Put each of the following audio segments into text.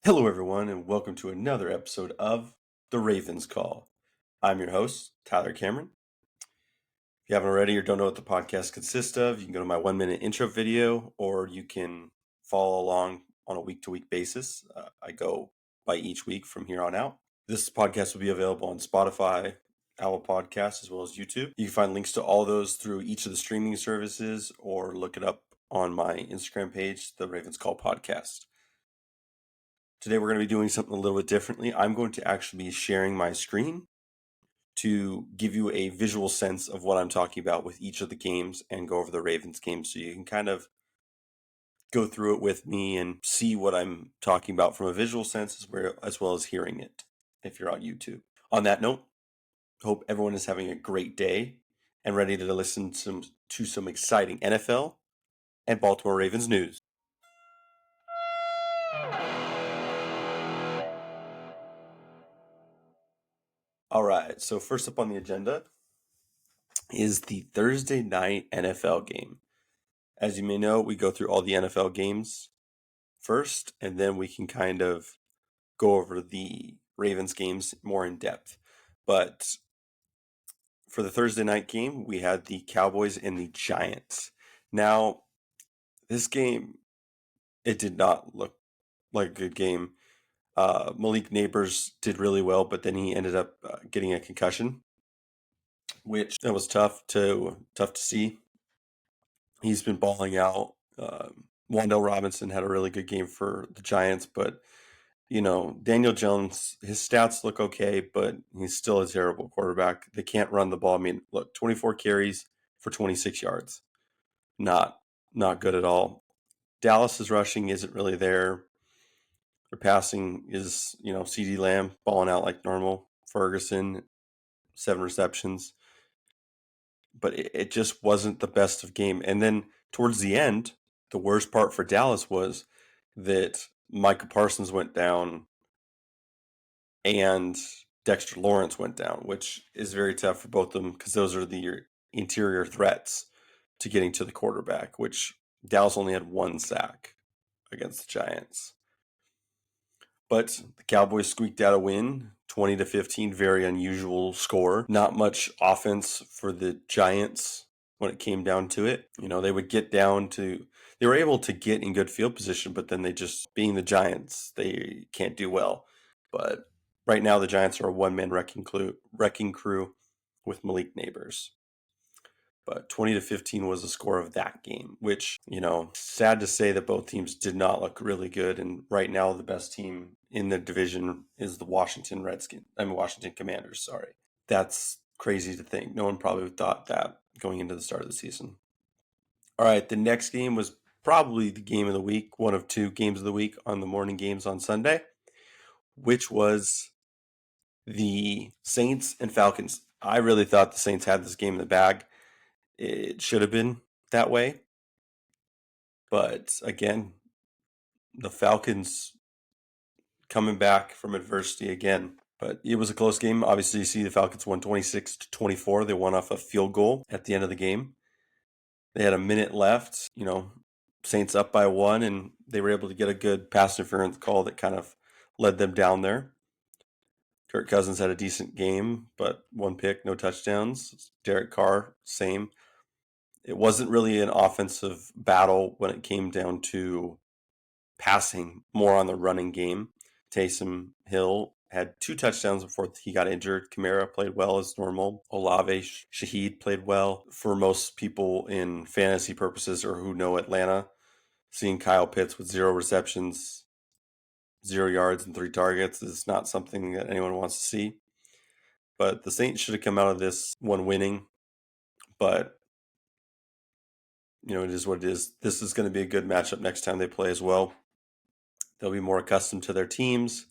Hello, everyone, and welcome to another episode of The Ravens Call. I'm your host, Tyler Cameron. If you haven't already or don't know what the podcast consists of, you can go to my 1 minute intro video, or you can follow along on a week to week basis. I go by each week from here on out. This podcast will be available on Spotify, Apple Podcasts, as well as YouTube. You can find links to all those through each of the streaming services or look it up on my Instagram page, The Ravens Call Podcast. Today we're going to be doing something a little bit differently. I'm going to actually be sharing my screen to give you a visual sense of what I'm talking about with each of the games and go over the Ravens games so you can kind of go through it with me and see what I'm talking about from a visual sense as well as hearing it if you're on YouTube. On that note, hope everyone is having a great day and ready to listen to some exciting NFL and Baltimore Ravens news. All right, so first up on the agenda is the Thursday night NFL game. As you may know, we go through all the NFL games first, and then we can kind of go over the Ravens games more in depth. But for the Thursday night game, we had the Cowboys and the Giants. Now, this game, it did not look like a good game. Malik Neighbors did really well, but then he ended up getting a concussion, which that was tough to see. He's been balling out. Wan'Dale Robinson had a really good game for the Giants, but Daniel Jones, his stats look okay, but he's still a terrible quarterback. They can't run the ball. I mean, look, 24 carries for 26 yards. Not good at all. Dallas's rushing isn't really there. Their passing is, CeeDee Lamb balling out like normal. Ferguson, 7 receptions. But it just wasn't the best of game. And then towards the end, the worst part for Dallas was that Micah Parsons went down and Dexter Lawrence went down, which is very tough for both of them because those are the interior threats to getting to the quarterback, which Dallas only had 1 sack against the Giants. But the Cowboys squeaked out a win, 20-15, very unusual score. Not much offense for the Giants when it came down to it. They would get they were able to get in good field position, but then they just, being the Giants, they can't do well. But right now the Giants are a one-man wrecking crew with Malik Neighbors. But 20-15 was the score of that game, which, sad to say that both teams did not look really good. And right now, the best team in the division is the Washington Commanders, sorry. That's crazy to think. No one probably thought that going into the start of the season. All right, the next game was probably the game of the week, one of 2 games of the week on the morning games on Sunday, which was the Saints and Falcons. I really thought the Saints had this game in the bag. It should have been that way. But again, the Falcons coming back from adversity again. But it was a close game. Obviously, you see the Falcons won 26-24. They won off a field goal at the end of the game. They had a minute left, Saints up by 1, and they were able to get a good pass interference call that kind of led them down there. Kirk Cousins had a decent game, but 1 pick, no touchdowns. Derek Carr, same. It wasn't really an offensive battle when it came down to passing, more on the running game. Taysom Hill had 2 touchdowns before he got injured. Kamara played well as normal. Olave Shaheed played well. For most people in fantasy purposes or who know Atlanta, seeing Kyle Pitts with 0 receptions, 0 yards, and 3 targets is not something that anyone wants to see. But the Saints should have come out of this one winning. But it is what it is. This is going to be a good matchup next time they play as well. They'll be more accustomed to their teams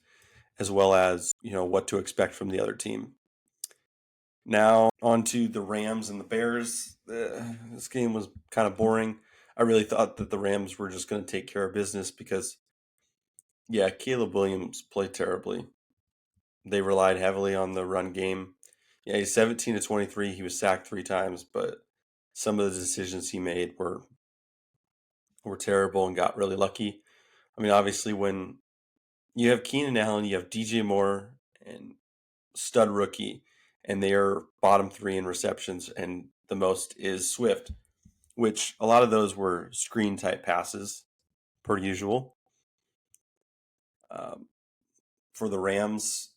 as well as, what to expect from the other team. Now, on to the Rams and the Bears. This game was kind of boring. I really thought that the Rams were just going to take care of business because, Caleb Williams played terribly. They relied heavily on the run game. Yeah, he's 17-23. He was sacked 3 times, but some of the decisions he made were terrible and got really lucky. I mean, obviously, when You have Keenan Allen, you have DJ Moore, and stud rookie, and they are bottom 3 in receptions, and the most is Swift, which a lot of those were screen type passes, per usual. For the Rams,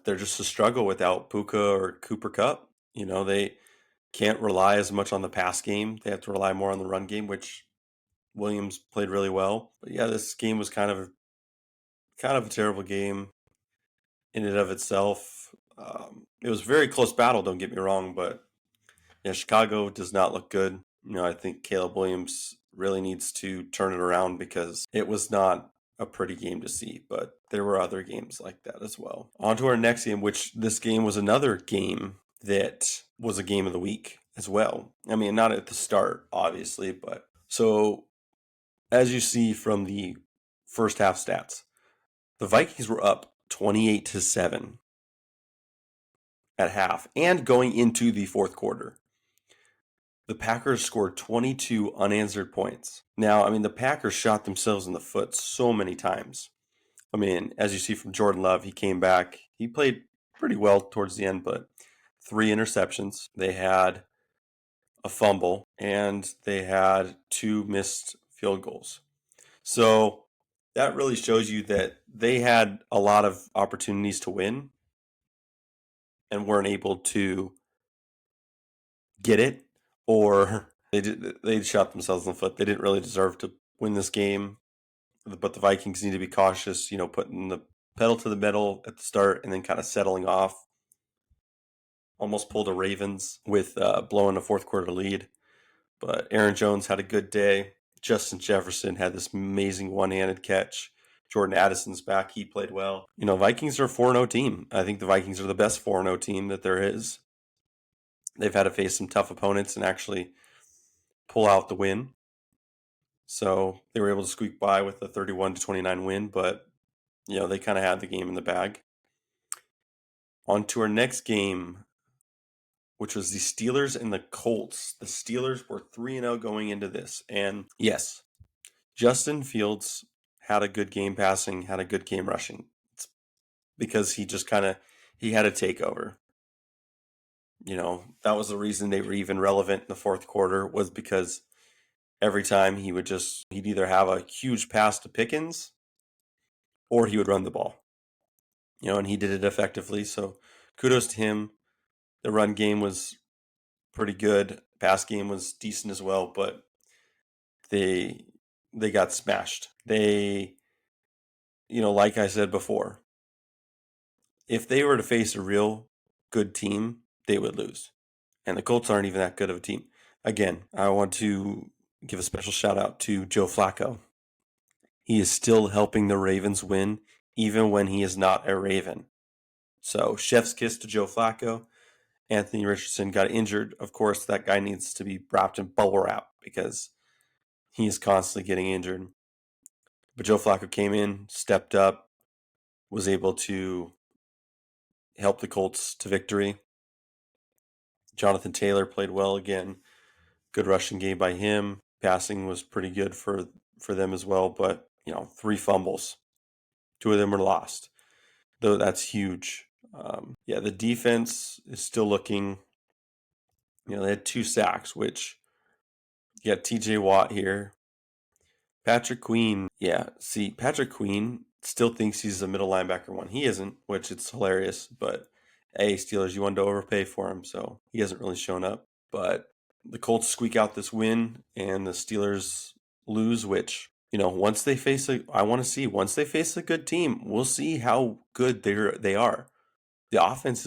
they're just a struggle without Puka or Cooper Kupp. They can't rely as much on the pass game. They have to rely more on the run game, which Williams played really well. But yeah, this game was kind of a terrible game in and of itself. It was a very close battle, don't get me wrong, but yeah, Chicago does not look good. I think Caleb Williams really needs to turn it around because it was not a pretty game to see, but there were other games like that as well. On to our next game, which this game was another game that was a game of the week as well. I mean, not at the start, obviously, but so as you see from the first half stats, the Vikings were up 28-7 at half and going into the fourth quarter. The Packers scored 22 unanswered points. Now, I mean, the Packers shot themselves in the foot so many times. I mean, as you see from Jordan Love, he came back. He played pretty well towards the end, but 3 interceptions. They had a fumble, and they had 2 missed field goals. So that really shows you that they had a lot of opportunities to win and weren't able to get it, or they shot themselves in the foot. They didn't really deserve to win this game, but the Vikings need to be cautious, putting the pedal to the metal at the start and then kind of settling off. Almost pulled a Ravens with blowing a fourth quarter lead, but Aaron Jones had a good day. Justin Jefferson had this amazing one-handed catch. Jordan Addison's back. He played well. Vikings are a 4-0 team. I think the Vikings are the best 4-0 team that there is. They've had to face some tough opponents and actually pull out the win. So they were able to squeak by with a 31-29 win, but they kind of had the game in the bag. On to our next game, which was the Steelers and the Colts. The Steelers were 3-0 going into this. And yes, Justin Fields had a good game passing, had a good game rushing. It's because he just he had a takeover. That was the reason they were even relevant in the fourth quarter, was because every time he'd either have a huge pass to Pickens or he would run the ball. And he did it effectively. So kudos to him. The run game was pretty good. Pass game was decent as well, but they got smashed. They, like I said before, if they were to face a real good team, they would lose. And the Colts aren't even that good of a team. Again, I want to give a special shout out to Joe Flacco. He is still helping the Ravens win, even when he is not a Raven. So, chef's kiss to Joe Flacco. Anthony Richardson got injured. Of course, that guy needs to be wrapped in bubble wrap because he is constantly getting injured. But Joe Flacco came in, stepped up, was able to help the Colts to victory. Jonathan Taylor played well again. Good rushing game by him. Passing was pretty good for them as well, but 3 fumbles. 2 of them were lost. Though that's huge. The defense is still looking. They had 2 sacks, which you got TJ Watt here. Patrick Queen. Yeah, see, Patrick Queen still thinks he's a middle linebacker one. He isn't, which it's hilarious, but hey, Steelers, you wanted to overpay for him, so he hasn't really shown up. But the Colts squeak out this win, and the Steelers lose, which, once they face once they face a good team, we'll see how good they are. The offense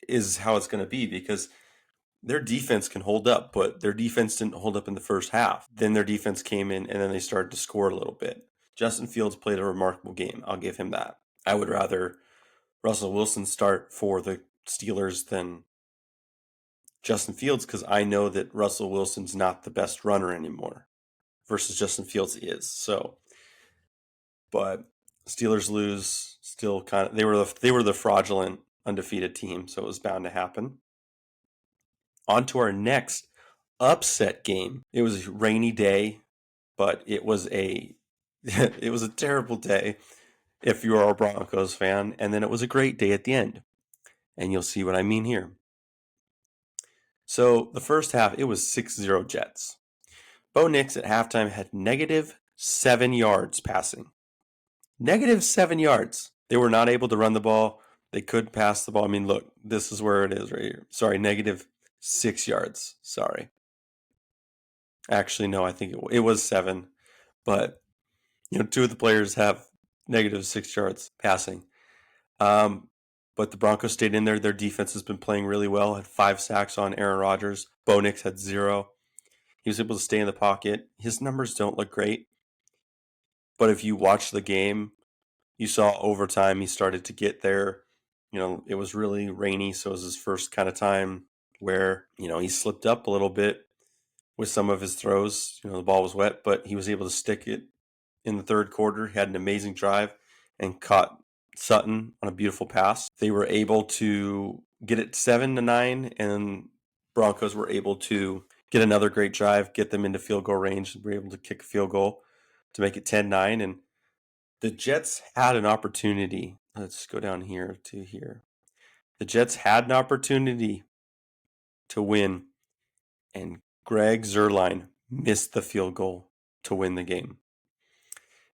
is how it's going to be, because their defense can hold up, but their defense didn't hold up in the first half. Then their defense came in, and then they started to score a little bit. Justin Fields played a remarkable game. I'll give him that. I would rather Russell Wilson start for the Steelers than Justin Fields, because I know that Russell Wilson's not the best runner anymore versus Justin Fields is. So, but Steelers lose. Still kind of they were the fraudulent undefeated team, so it was bound to happen. On to our next upset game. It was a rainy day, but it was a it was a terrible day. if you are a Broncos fan. And then it was a great day at the end. And you'll see what I mean here. So the first half, it was 6-0 Jets. Bo Nix at halftime had -7 yards passing. -7 yards. They were not able to run the ball. They could pass the ball. I mean, look, this is where it is right here. Sorry, -6 yards. Sorry. Actually, no, I think it was 7. But, two of the players have -6 yards passing. But the Broncos stayed in there. Their defense has been playing really well. Had 5 sacks on Aaron Rodgers. Bo Nix had 0. He was able to stay in the pocket. His numbers don't look great. But if you watch the game, you saw over time he started to get there. It was really rainy, so it was his first kind of time where, he slipped up a little bit with some of his throws. The ball was wet, but he was able to stick it in the third quarter. He had an amazing drive and caught Sutton on a beautiful pass. They were able to get it 7-9, and Broncos were able to get another great drive, get them into field goal range, and were able to kick a field goal to make it 10-9. And the Jets had an opportunity. Let's go down here to here. The Jets had an opportunity to win, and Greg Zuerlein missed the field goal to win the game.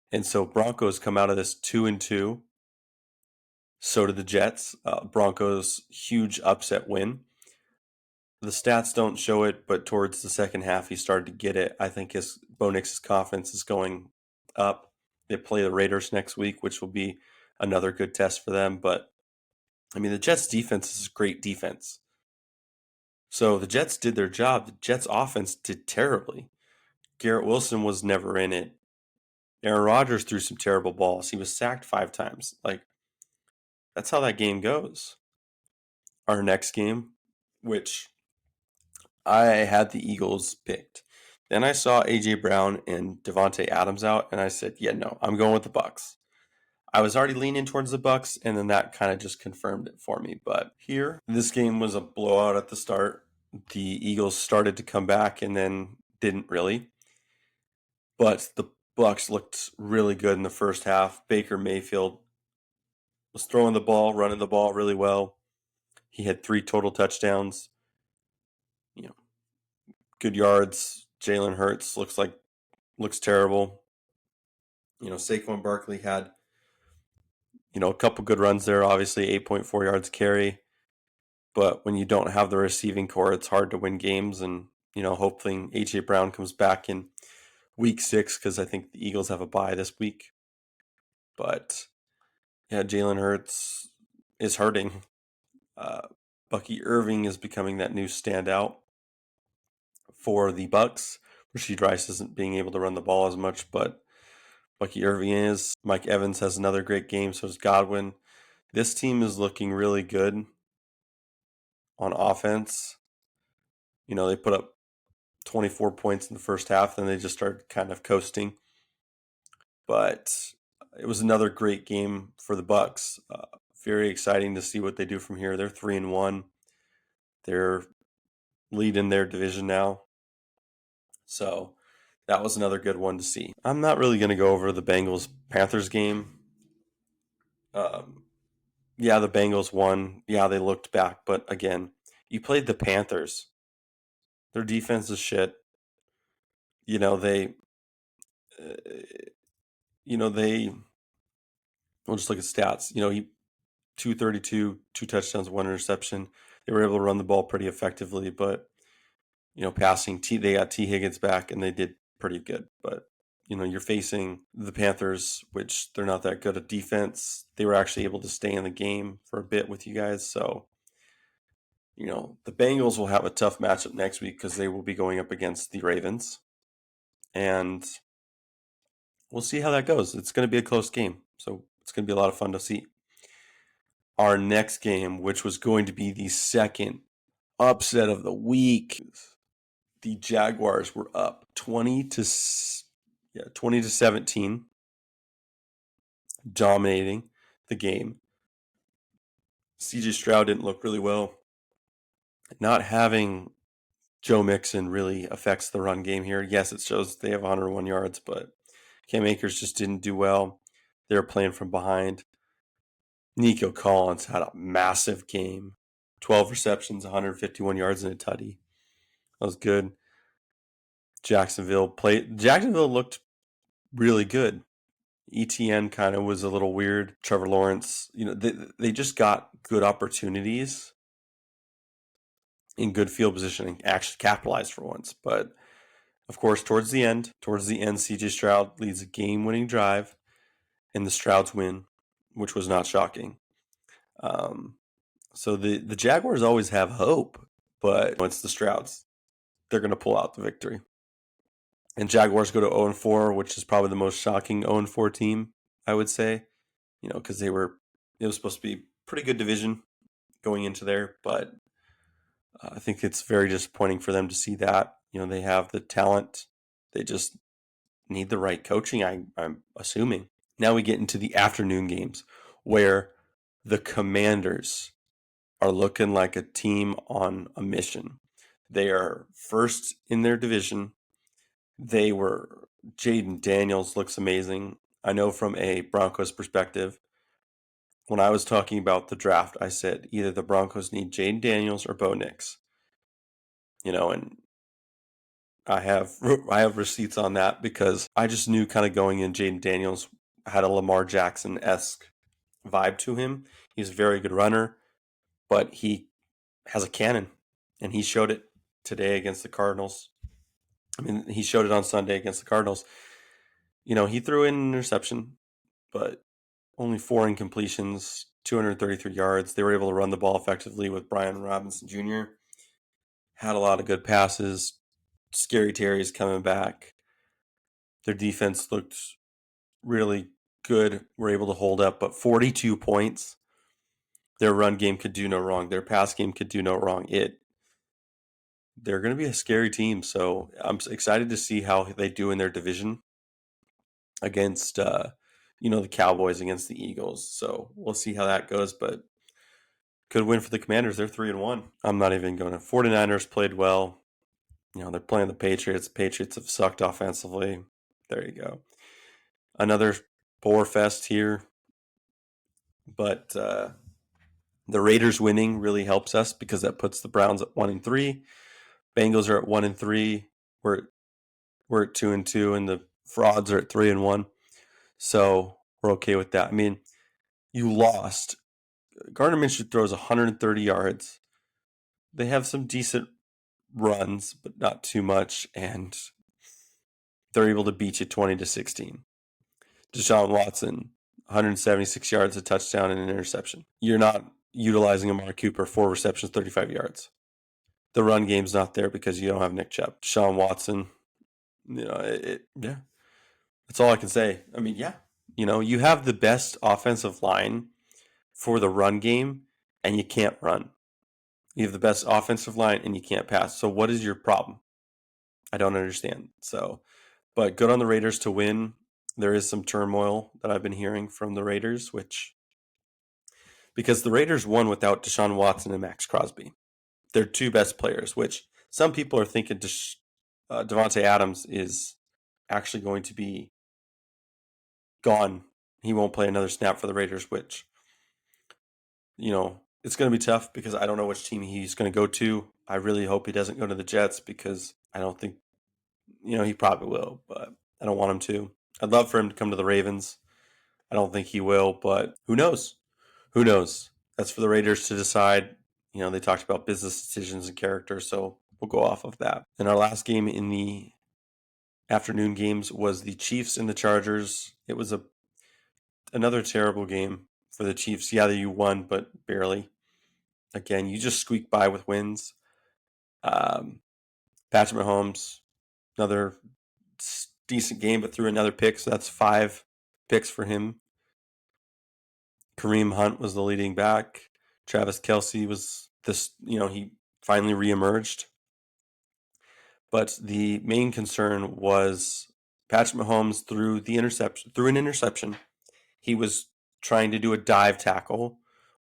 And so Broncos come out of this 2-2. So did the Jets. Broncos huge upset win. The stats don't show it, but towards the second half, he started to get it. I think Bo Nix's confidence is going up. They play the Raiders next week, which will be another good test for them. But, I mean, the Jets' defense is a great defense. So the Jets did their job. The Jets' offense did terribly. Garrett Wilson was never in it. Aaron Rodgers threw some terrible balls. He was sacked 5 times. That's how that game goes. Our next game, which I had the Eagles picked. Then I saw A.J. Brown and Davante Adams out, and I said, yeah, no, I'm going with the Bucs. I was already leaning towards the Bucs, and then that kind of just confirmed it for me. But here, this game was a blowout at the start. The Eagles started to come back and then didn't really. But the Bucs looked really good in the first half. Baker Mayfield was throwing the ball, running the ball really well. He had 3 total touchdowns. Good yards. Jalen Hurts looks terrible. Saquon Barkley had a couple good runs there. Obviously, 8.4 yards carry. But when you don't have the receiving core, it's hard to win games. And hopefully A.J. Brown comes back in week 6 because I think the Eagles have a bye this week. But yeah, Jalen Hurts is hurting. Bucky Irving is becoming that new standout for the Bucs. Rashee Rice isn't being able to run the ball as much, but Bucky Irving is. Mike Evans has another great game, so does Godwin. This team is looking really good on offense. They put up 24 points in the first half, then they just started kind of coasting. But it was another great game for the Bucs. Very exciting to see what they do from here. They're 3-1. They're leading their division now. So that was another good one to see. I'm not really going to go over the Bengals-Panthers game. Yeah, the Bengals won. Yeah, they looked back. But again, you played the Panthers. Their defense is shit. They we'll just look at stats. He 232, 2 touchdowns, 1 interception. They were able to run the ball pretty effectively, but passing they got T Higgins back and they did pretty good. But you're facing the Panthers, which they're not that good at defense. They were actually able to stay in the game for a bit with you guys. So, the Bengals will have a tough matchup next week because they will be going up against the Ravens. And we'll see how that goes. It's going to be a close game. So it's going to be a lot of fun to see. Our next game, which was going to be the second upset of the week, the Jaguars were up 20-17, dominating the game. CJ Stroud didn't look really well. Not having Joe Mixon really affects the run game here. Yes, it shows they have 101 yards, but Cam Akers just didn't do well. They were playing from behind. Nico Collins had a massive game. 12 receptions, 151 yards, and a tutty. That was good. Jacksonville looked really good. ETN kind of was a little weird. Trevor Lawrence, they just got good opportunities in good field position and actually capitalized for once. But of course, towards the end, CJ Stroud leads a game-winning drive, and the Strouds win, which was not shocking. So the Jaguars always have hope, but it's the Strouds. They're going to pull out the victory. And Jaguars go to 0-4, which is probably the most shocking 0-4 team, I would say. Because it was supposed to be a pretty good division going into there, but I think it's very disappointing for them to see that. They have the talent. They just need the right coaching, I'm assuming. Now we get into the afternoon games where the Commanders are looking like a team on a mission. They are first in their division. Jaden Daniels looks amazing. I know from a Broncos perspective, when I was talking about the draft, I said either the Broncos need Jaden Daniels or Bo Nix. And I have receipts on that because I just knew kind of going in Jaden Daniels had a Lamar Jackson-esque vibe to him. He's a very good runner, but he has a cannon, and he showed it today against the Cardinals. He showed it on Sunday against the Cardinals. He threw in an interception, but only 4 incompletions, 233 yards. They were able to run the ball effectively with Brian Robinson Jr. Had a lot of good passes. Scary Terry's coming back. Their defense looked really good. Were able to hold up, but 42 points. Their run game could do no wrong. Their pass game could do no wrong. They're going to be a scary team, so I'm excited to see how they do in their division against, the Cowboys against the Eagles. So we'll see how that goes, but good win for the Commanders. They're 3-1. I'm not even going to. 49ers played well. They're playing the Patriots. Patriots have sucked offensively. There you go. Another bore fest here, but the Raiders winning really helps us because that puts the Browns at 1-3. Bengals are at 1-3. We're at 2-2, and the Frauds are at 3-1. So we're okay with that. You lost. Gardner Minshew throws 130 yards. They have some decent runs, but not too much, and they're able to beat you 20-16. Deshaun Watson, 176 yards, a touchdown, and an interception. You're not utilizing Amari Cooper, 4 receptions, 35 yards. The run game's not there because you don't have Nick Chubb. Deshaun Watson, yeah. That's all I can say. Yeah. You have the best offensive line for the run game, and you can't run. You have the best offensive line, and you can't pass. So what is your problem? I don't understand. But good on the Raiders to win. There is some turmoil that I've been hearing from the Raiders, because the Raiders won without Deshaun Watson and Max Crosby. Their 2 best players, which some people are thinking Davante Adams is actually going to be gone. He won't play another snap for the Raiders, which, it's going to be tough because I don't know which team he's going to go to. I really hope he doesn't go to the Jets because I don't think, he probably will, but I don't want him to. I'd love for him to come to the Ravens. I don't think he will, but who knows? Who knows? That's for the Raiders to decide. They talked about business decisions and character, so we'll go off of that. And our last game in the afternoon games was the Chiefs and the Chargers. It was another terrible game for the Chiefs. Yeah, you won, but barely. Again, you just squeak by with wins. Patrick Mahomes, another decent game, but threw another pick, so that's 5 picks for him. Kareem Hunt was the leading back. Travis Kelce was he finally reemerged. But the main concern was Patrick Mahomes threw an interception. He was trying to do a dive tackle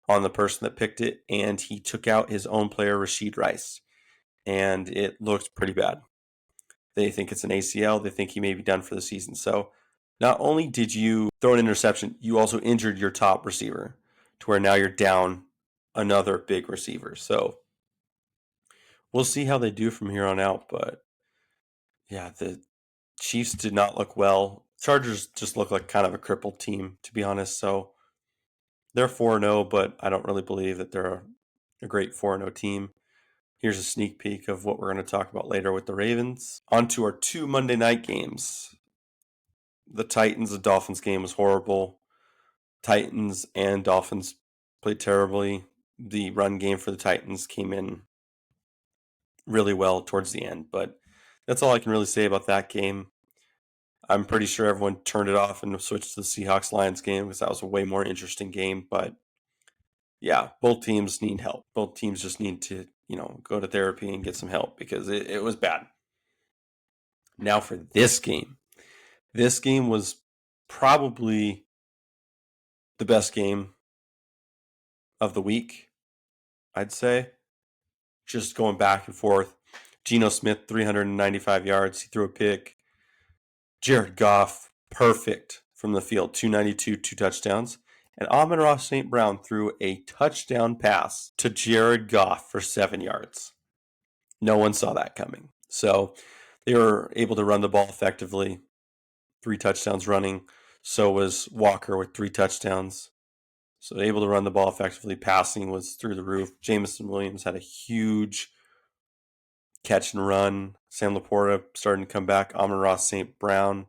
on the person that picked it, and he took out his own player, Rashid Rice, and it looked pretty bad. They think it's an ACL. They think he may be done for the season. So not only did you throw an interception, you also injured your top receiver to where now you're down another big receiver. So we'll see how they do from here on out. But yeah, the Chiefs did not look well. Chargers just look like kind of a crippled team, to be honest. So they're 4-0, but I don't really believe that they're a great 4-0 team. Here's a sneak peek of what we're going to talk about later with the Ravens. On to our 2 Monday night games. The Titans and Dolphins game was horrible. Titans and Dolphins played terribly. The run game for the Titans came in really well towards the end, but that's all I can really say about that game. I'm pretty sure everyone turned it off and switched to the Seahawks-Lions game because that was a way more interesting game. But yeah, both teams need help. Both teams just need to, go to therapy and get some help because it was bad. Now for this game. This game was probably the best game of the week, I'd say. Just going back and forth. Geno Smith, 395 yards. He threw a pick. Jared Goff, perfect from the field, 292, 2 touchdowns. And Amon-Ra St. Brown threw a touchdown pass to Jared Goff for 7 yards. No one saw that coming. So they were able to run the ball effectively. 3 touchdowns running. So was Walker with 3 touchdowns. So able to run the ball effectively. Passing was through the roof. Jameson Williams had a huge catch and run. Sam Laporta starting to come back. Amon-Ra St. Brown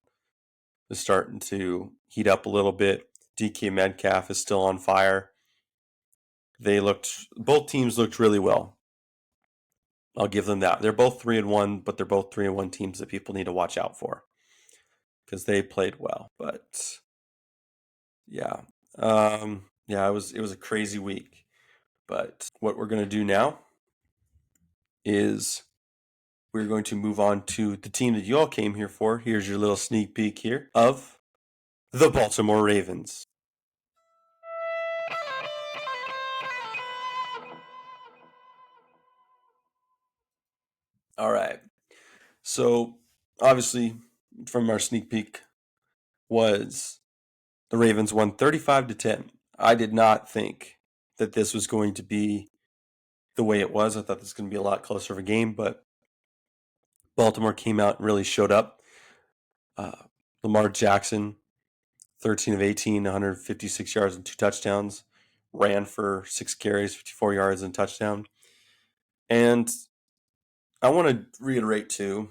is starting to heat up a little bit. DK Metcalf is still on fire. Both teams looked really well. I'll give them that. They're both 3-1, but they're both 3-1 teams that people need to watch out for because they played well. But yeah, it was a crazy week. But what we're going to do now is we're going to move on to the team that you all came here for. Here's your little sneak peek here of the Baltimore Ravens. All right. So, obviously, from our sneak peek was the Ravens won 35-10. I did not think that this was going to be the way it was. I thought this was going to be a lot closer of a game, but Baltimore came out and really showed up. Lamar Jackson, 13 of 18, 156 yards and 2 touchdowns. Ran for 6 carries, 54 yards and a touchdown. And I want to reiterate to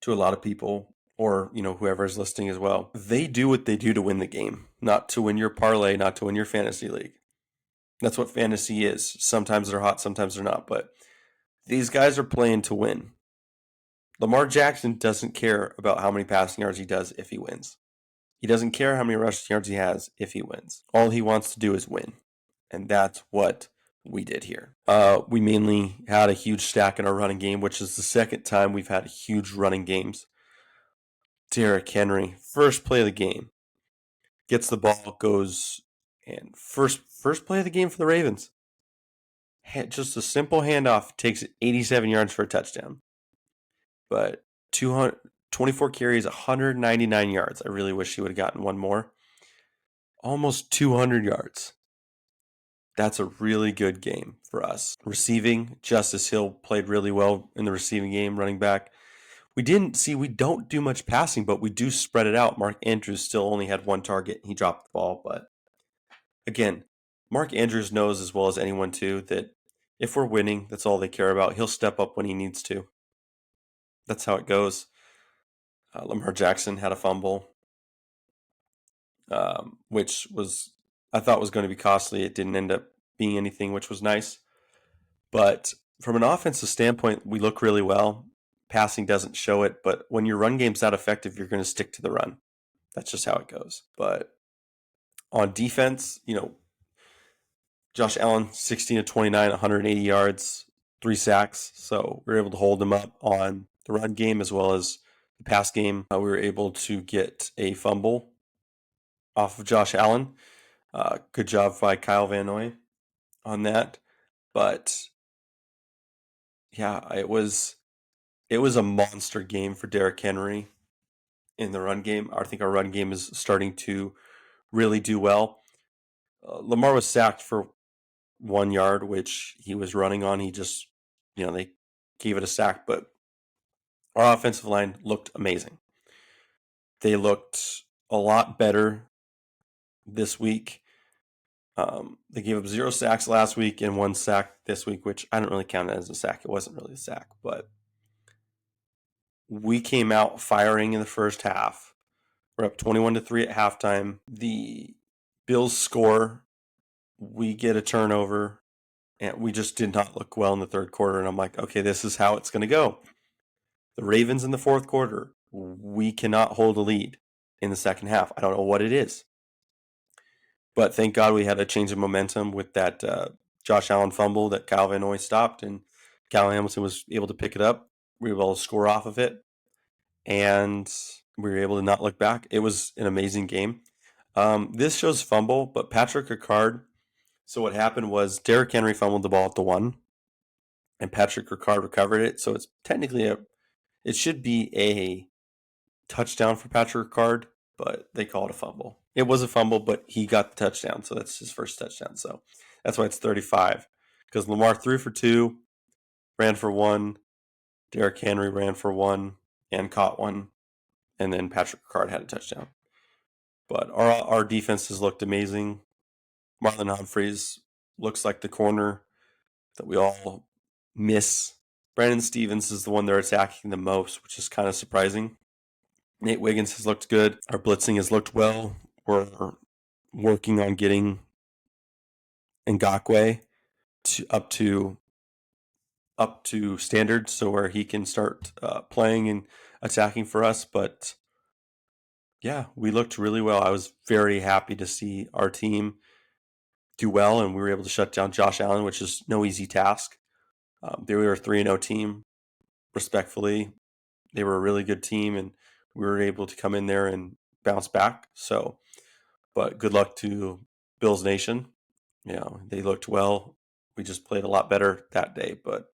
a lot of people, or whoever is listening as well, they do what they do to win the game, not to win your parlay, not to win your fantasy league. That's what fantasy is. Sometimes they're hot, sometimes they're not, but these guys are playing to win. Lamar Jackson doesn't care about how many passing yards he does if he wins. He doesn't care how many rushing yards he has if he wins. All he wants to do is win, and that's what we did here. We mainly had a huge stack in our running game, which is the second time we've had huge running games. Derrick Henry, first play of the game, gets the ball, goes, and first play of the game for the Ravens. Just a simple handoff, takes 87 yards for a touchdown. But 24 carries, 199 yards. I really wish he would have gotten one more. Almost 200 yards. That's a really good game for us. Receiving, Justice Hill played really well in the receiving game, running back. We don't do much passing, but we do spread it out. Mark Andrews still only had 1 target. He dropped the ball, but again, Mark Andrews knows as well as anyone too that if we're winning, that's all they care about. He'll step up when he needs to. That's how it goes. Lamar Jackson had a fumble, which I thought was going to be costly. It didn't end up being anything, which was nice. But from an offensive standpoint, we look really well. Passing doesn't show it, but when your run game's not effective, you're going to stick to the run. That's just how it goes. But on defense, Josh Allen, 16 of 29, 180 yards, 3 sacks. So we were able to hold him up on the run game as well as the pass game. We were able to get a fumble off of Josh Allen. Good job by Kyle Van Noy on that. But yeah, it was a monster game for Derrick Henry. in the run game. I think our run game is starting to really do well. Lamar was sacked for 1 yard, which he was running on. He just, they gave it a sack, but our offensive line looked amazing. They looked a lot better this week. They gave up 0 sacks last week and 1 sack this week, which I don't really count as a sack. It wasn't really a sack, but we came out firing in the first half. We're up 21-3 at halftime. The Bills score. We get a turnover, and we just did not look well in the third quarter. And I'm like, okay, this is how it's going to go. The Ravens in the fourth quarter, we cannot hold a lead in the second half. I don't know what it is. But thank God we had a change of momentum with that Josh Allen fumble that Kyle Van Noy stopped, and Kyle Hamilton was able to pick it up. We were able to score off of it, and we were able to not look back. It was an amazing game. This shows fumble, but Patrick Ricard. So what happened was Derrick Henry fumbled the ball at the 1, and Patrick Ricard recovered it. So it's technically it should be a touchdown for Patrick Ricard, but they call it a fumble. It was a fumble, but he got the touchdown, so that's his first touchdown. So that's why it's 35. Because Lamar threw for 2, ran for 1, Derrick Henry ran for 1 and caught 1, and then Patrick Ricard had a touchdown. But our defense has looked amazing. Marlon Humphreys looks like the corner that we all miss. Brandon Stevens is the one they're attacking the most, which is kind of surprising. Nate Wiggins has looked good. Our blitzing has looked well. We're working on getting Ngakoue up to standard, so where he can start playing and attacking for us. But yeah, we looked really well. I was very happy to see our team do well, and we were able to shut down Josh Allen, which is no easy task. They were a 3-0 team, respectfully. They were a really good team, and we were able to come in there and bounce back. So, but good luck to Bills Nation. They looked well. We just played a lot better that day, but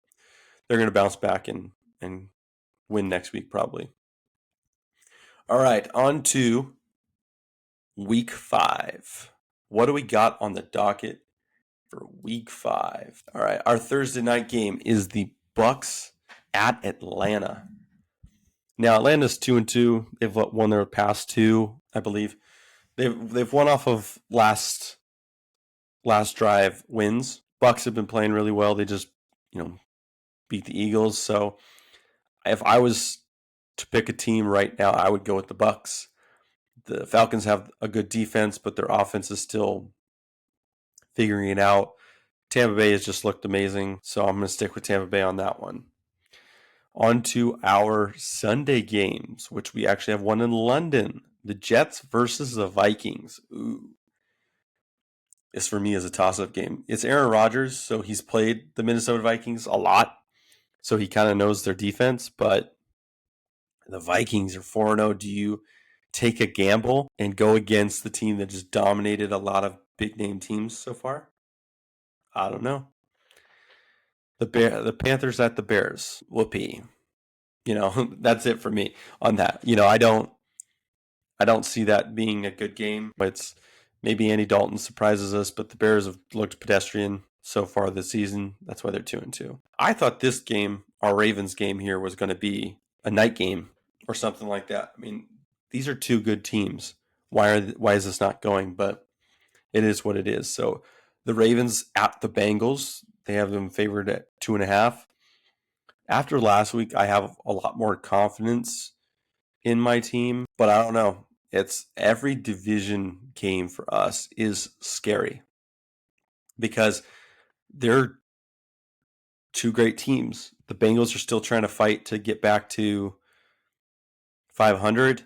they're going to bounce back and win next week probably. All right, on to week 5. What do we got on the docket for week 5? All right, our Thursday night game is the Bucks at Atlanta. Now Atlanta's 2-2. They've won their past 2, I believe. They've won off of last drive wins. Bucks have been playing really well. They just beat the Eagles. So if I was to pick a team right now, I would go with the Bucks. The Falcons have a good defense, but their offense is still figuring it out. Tampa Bay has just looked amazing, so I'm going to stick with Tampa Bay on that one. On to our Sunday games, which we actually have one in London. The Jets versus the Vikings. Ooh. This for me is a toss-up game. It's Aaron Rodgers, so he's played the Minnesota Vikings a lot, so he kind of knows their defense, but the Vikings are 4-0. Do you take a gamble and go against the team that just dominated a lot of big-name teams so far? I don't know. The Panthers at the Bears. Whoopee. That's it for me on that. I don't see that being a good game. It's maybe Andy Dalton surprises us, but the Bears have looked pedestrian so far this season. That's why they're 2-2. I thought this game, our Ravens game here, was going to be a night game or something like that. I mean, these are 2 good teams. Why is this not going? But it is what it is. So the Ravens at the Bengals, they have them favored at 2.5. After last week, I have a lot more confidence in my team, but I don't know. It's every division game for us is scary because they're 2 great teams. The Bengals are still trying to fight to get back to 500.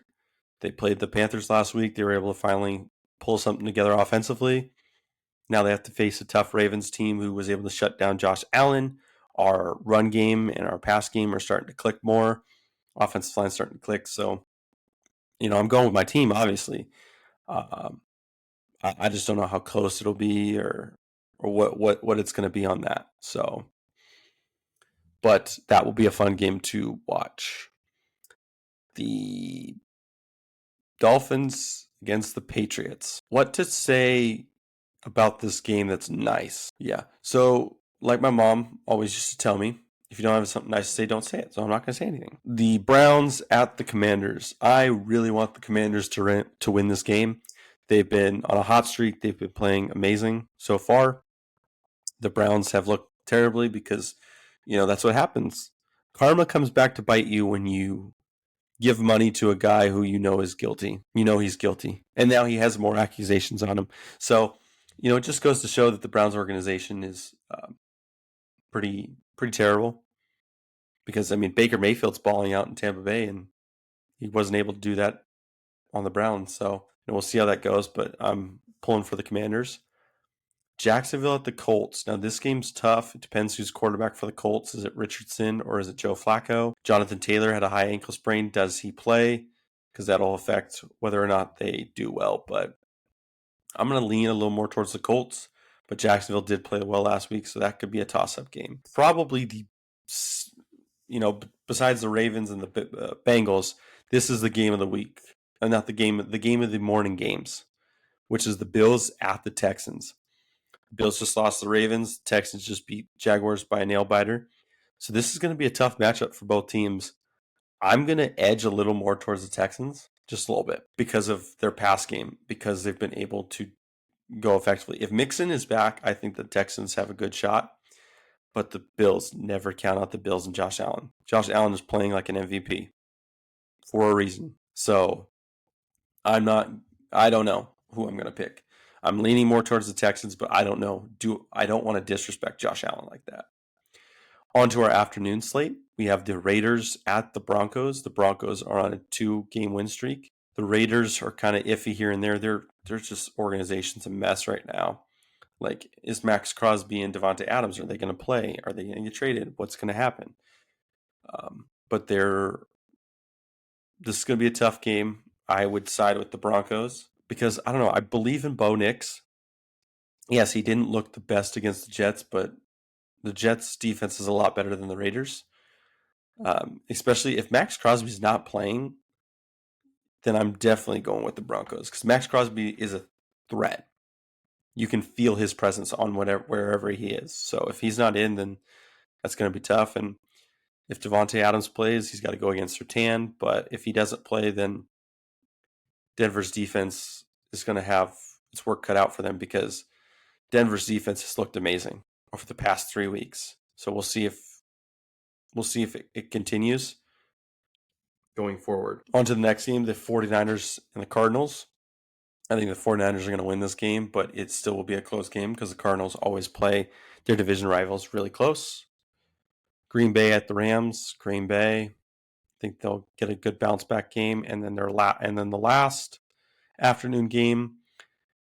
They played the Panthers last week. They were able to finally pull something together offensively. Now they have to face a tough Ravens team who was able to shut down Josh Allen. Our run game and our pass game are starting to click more. Offensive line starting to click. So, I'm going with my team, obviously. I just don't know how close it'll be or what it's going to be on that. So, but that will be a fun game to watch. The Dolphins against the Patriots. What to say about this game that's nice? Yeah. So, like my mom always used to tell me, if you don't have something nice to say, don't say it. So I'm not going to say anything. The Browns at the Commanders. I really want the Commanders to win this game. They've been on a hot streak. They've been playing amazing so far. The Browns have looked terribly because, that's what happens. Karma comes back to bite you when you give money to a guy who is guilty. He's guilty. And now he has more accusations on him. So, it just goes to show that the Browns organization is pretty terrible. Because, Baker Mayfield's balling out in Tampa Bay, and he wasn't able to do that on the Browns. So, we'll see how that goes. But I'm pulling for the Commanders. Jacksonville at the Colts. Now, this game's tough. It depends who's quarterback for the Colts. Is it Richardson or is it Joe Flacco? Jonathan Taylor had a high ankle sprain. Does he play? Because that'll affect whether or not they do well. But I'm going to lean a little more towards the Colts. But Jacksonville did play well last week, so that could be a toss-up game. Probably besides the Ravens and the Bengals, this is the game of the week. Not the game of the morning games, which is the Bills at the Texans. Bills just lost the Ravens. Texans just beat Jaguars by a nail biter. So this is going to be a tough matchup for both teams. I'm going to edge a little more towards the Texans, just a little bit, because of their pass game, because they've been able to go effectively. If Mixon is back, I think the Texans have a good shot. But the Bills, never count out the Bills and Josh Allen. Josh Allen is playing like an MVP for a reason. So I don't know who I'm going to pick. I'm leaning more towards the Texans, but I don't know. I don't want to disrespect Josh Allen like that. On to our afternoon slate. We have the Raiders at the Broncos. The Broncos are on a 2-game win streak. The Raiders are kind of iffy here and there. They're just organization's a mess right now. Like, is Max Crosby and Devontae Adams, are they going to play? Are they going to get traded? What's going to happen? But this is going to be a tough game. I would side with the Broncos because, I don't know, I believe in Bo Nix. Yes, he didn't look the best against the Jets, but the Jets' defense is a lot better than the Raiders. Especially if Max Crosby's not playing, then I'm definitely going with the Broncos because Max Crosby is a threat. You can feel his presence on wherever he is. So if he's not in, then that's going to be tough. And if Devontae Adams plays, he's got to go against Surtain. But if he doesn't play, then Denver's defense is going to have its work cut out for them because Denver's defense has looked amazing over the past 3 weeks. So we'll see if it continues going forward. On to the next game, the 49ers and the Cardinals. I think the 49ers are going to win this game, but it still will be a close game because the Cardinals always play their division rivals really close. Green Bay at the Rams. Green Bay, I think they'll get a good bounce back game, and then the last afternoon game,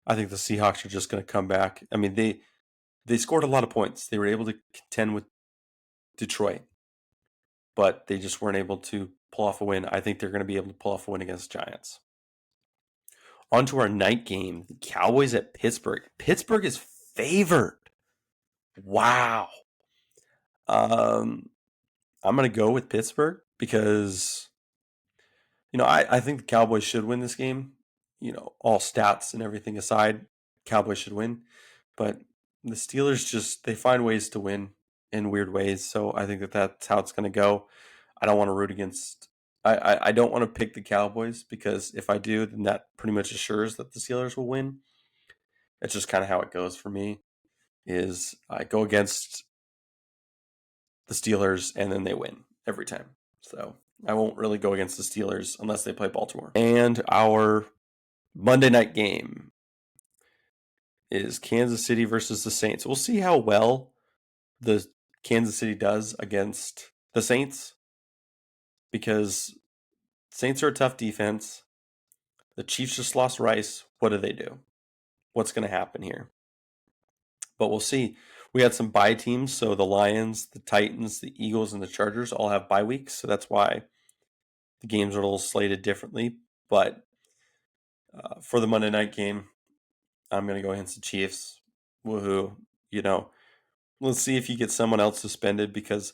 I think the Seahawks are just going to come back. I mean, they scored a lot of points. They were able to contend with Detroit, but they just weren't able to pull off a win. I think they're going to be able to pull off a win against the Giants. On to our night game, the Cowboys at Pittsburgh. Pittsburgh is favored. Wow. I'm going to go with Pittsburgh because, I think the Cowboys should win this game. All stats and everything aside, Cowboys should win. But the Steelers they find ways to win in weird ways. So I think that's how it's going to go. I don't want to root against. I don't want to pick the Cowboys because if I do, then that pretty much assures that the Steelers will win. It's just kind of how it goes for me. Is I go against the Steelers and then they win every time. So I won't really go against the Steelers unless they play Baltimore. And our Monday night game is Kansas City versus the Saints. We'll see how well the Kansas City does against the Saints because Saints are a tough defense. The Chiefs just lost Rice. What do? What's going to happen here? But we'll see. We had some bye teams, so the Lions, the Titans, the Eagles, and the Chargers all have bye weeks, so that's why the games are a little slated differently. But for the Monday night game, I'm going to go against the Chiefs. Woohoo. Let's see if you get someone else suspended because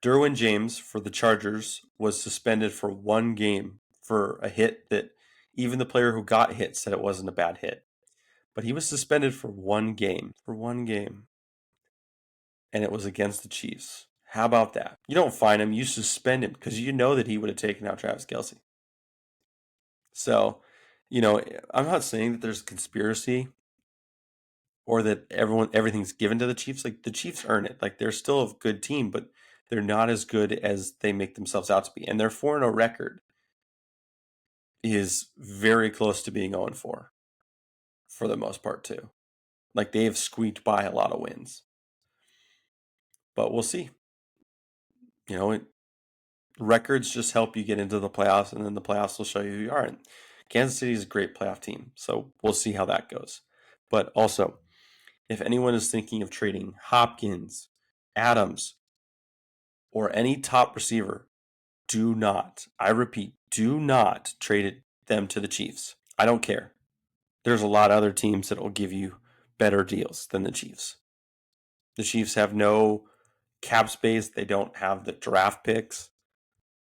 Derwin James for the Chargers was suspended for 1 game for a hit that Even the player who got hit said it wasn't a bad hit. But he was suspended for one game. And it was against the Chiefs. How about that? You don't fine him, you suspend him because you know that he would have taken out Travis Kelce. So, I'm not saying that there's conspiracy or that everything's given to the Chiefs. Like, the Chiefs earn it. Like, they're still a good team, but they're not as good as they make themselves out to be. And their 4-0 record is very close to being 0-4 for the most part too. Like, they have squeaked by a lot of wins. But we'll see. Records just help you get into the playoffs, and then the playoffs will show you who you are. And Kansas City is a great playoff team, so we'll see how that goes. But also, if anyone is thinking of trading Hopkins, Adams, or any top receiver, do not, I repeat, do not trade them to the Chiefs. I don't care. There's a lot of other teams that will give you better deals than the Chiefs. The Chiefs have no cap space. They don't have the draft picks.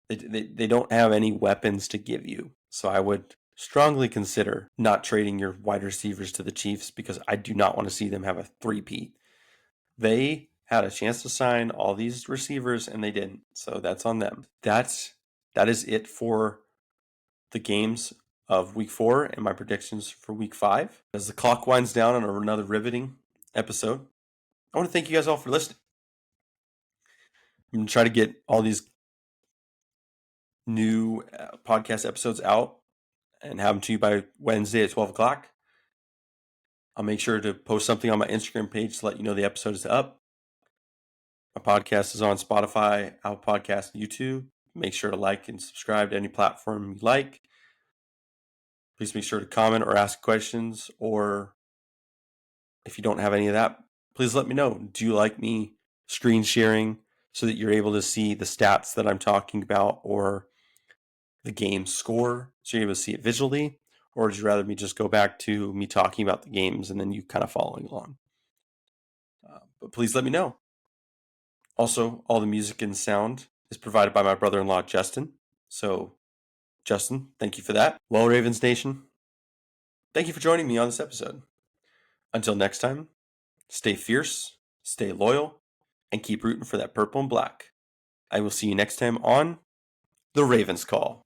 They don't have any weapons to give you. So I would strongly consider not trading your wide receivers to the Chiefs because I do not want to see them have a three-peat. They had a chance to sign all these receivers and they didn't. So that's on them. That is it for the games of week 4 and my predictions for week 5. As the clock winds down on another riveting episode, I want to thank you guys all for listening. I'm going to try to get all these new podcast episodes out and have them to you by Wednesday at 12 o'clock. I'll make sure to post something on my Instagram page to let you know the episode is up. My podcast is on Spotify, Apple Podcasts, and YouTube. Make sure to like and subscribe to any platform you like. Please make sure to comment or ask questions, or if you don't have any of that, please let me know. Do you like me screen sharing so that you're able to see the stats that I'm talking about or the game score so you're able to see it visually? Or would you rather me just go back to me talking about the games and then you kind of following along? But please let me know. Also, all the music and sound is provided by my brother-in-law, Justin. So, Justin, thank you for that. Well, Ravens Nation, thank you for joining me on this episode. Until next time, stay fierce, stay loyal, and keep rooting for that purple and black. I will see you next time on The Ravens Call.